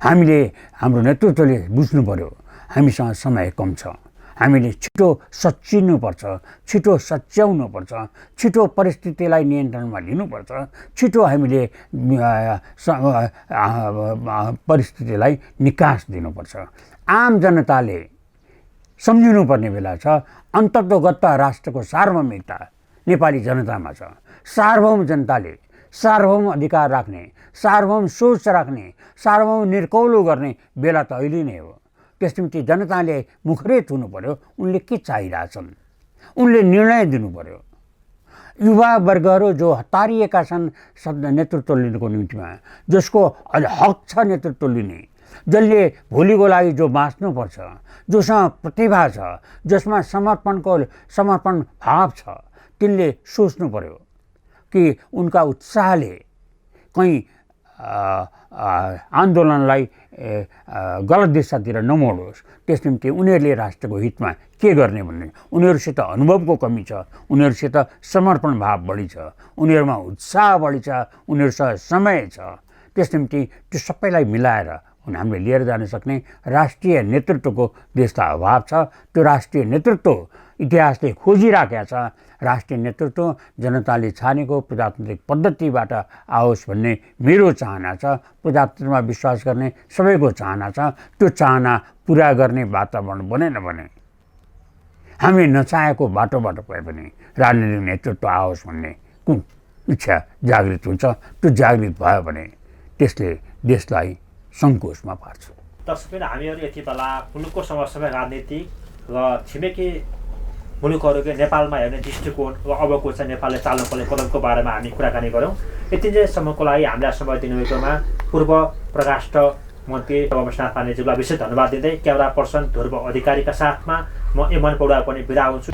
हाम्रो नेतृत्वले बुझ्नु पर्यो हामीसँग समय कम छ, हामीले छिटो सच्चिनुपर्छ, छिटो सच्याउनुपर्छ, छिटो परिस्थितिलाई नियन्त्रणमा लिनुपर्छ, छिटो हामीले परिस्थितिलाई निकास दिनुपर्छ। आम जनताले सम्झिनुपर्ने बेला छ अन्ततोगत राष्ट्रको सार्वभौमिकता नेपाली जनतामा छ। सार्वभौम जनताले सार्वभौम अधिकार राख्ने, सार्वभौम सोच राख्ने, सार्वभौम निर्कौलो गर्ने बेला त अहिले नै हो। त्यस निम्ति जनताले मुखरित हुनु पर्यो उनले के चाहिरहेछन्, उनले निर्णय दिनु पर्यो। युवा वर्गहरू जो हतारिएका छन् नेतृत्व लिनुको निम्तिमा, जसको हक छ नेतृत्व लिने, जसले भोलिको लागि जो बाँच्नुपर्छ, जोसँग प्रतिभा छ, जसमा समर्पण भाव छ, तिनले सोच्नु पर्यो कि उनका उत्साहले कहीँ आन्दोलनलाई गलत दिशातिर नमोडोस्। त्यस निम्ति उनीहरूले राष्ट्रको हितमा के गर्ने भन्ने, उनीहरूसित अनुभवको कमी छ, उनीहरूसित समर्पण भाव बढी छ, उनीहरूमा उत्साह बढी छ, उनीहरूसँग समय छ। त्यस निम्ति त्यो सबैलाई मिलाएर हामीले लिएर जान सक्ने राष्ट्रिय नेतृत्वको देशलाई अभाव छ। त्यो राष्ट्रिय नेतृत्व इतिहासले खोजिराखेका छ। राष्ट्रिय नेतृत्व जनताले छानेको प्रजातान्त्रिक पद्धतिबाट आओस् भन्ने मेरो चाहना छ। प्रजातन्त्रमा विश्वास गर्ने सबैको चाहना छ। त्यो चाहना पुरा गर्ने वातावरण बनेन भने, हामीले नचाहेको बाटोबाट गए पनि राजनीतिक नेतृत्व आओस् भन्ने कुन इच्छा जागृत हुन्छ। त्यो जागृत भयो भने त्यसले देशलाई सङ्कोचमा पार्छ। तसर्थ हामीहरू यति बेला मुलुकको समस्यामा राजनीति र छिमेकी मुलुकहरूको नेपालमा हेर्ने दृष्टिकोण अबको चाहिँ नेपालले चाल्नुपर्ने कदमको बारेमा हामी कुराकानी गऱ्यौँ। यति जेसम्मको लागि हामीलाई समय दिनुभएकोमा पूर्व परराष्ट्र मन्त्री रमेशनाथ पाण्डेज्यूलाई विशेष धन्यवाद दिँदै क्यामेरा पर्सन ध्रुव अधिकारीका साथमा म एमन पौडेल पनि बिदा हुन्छु।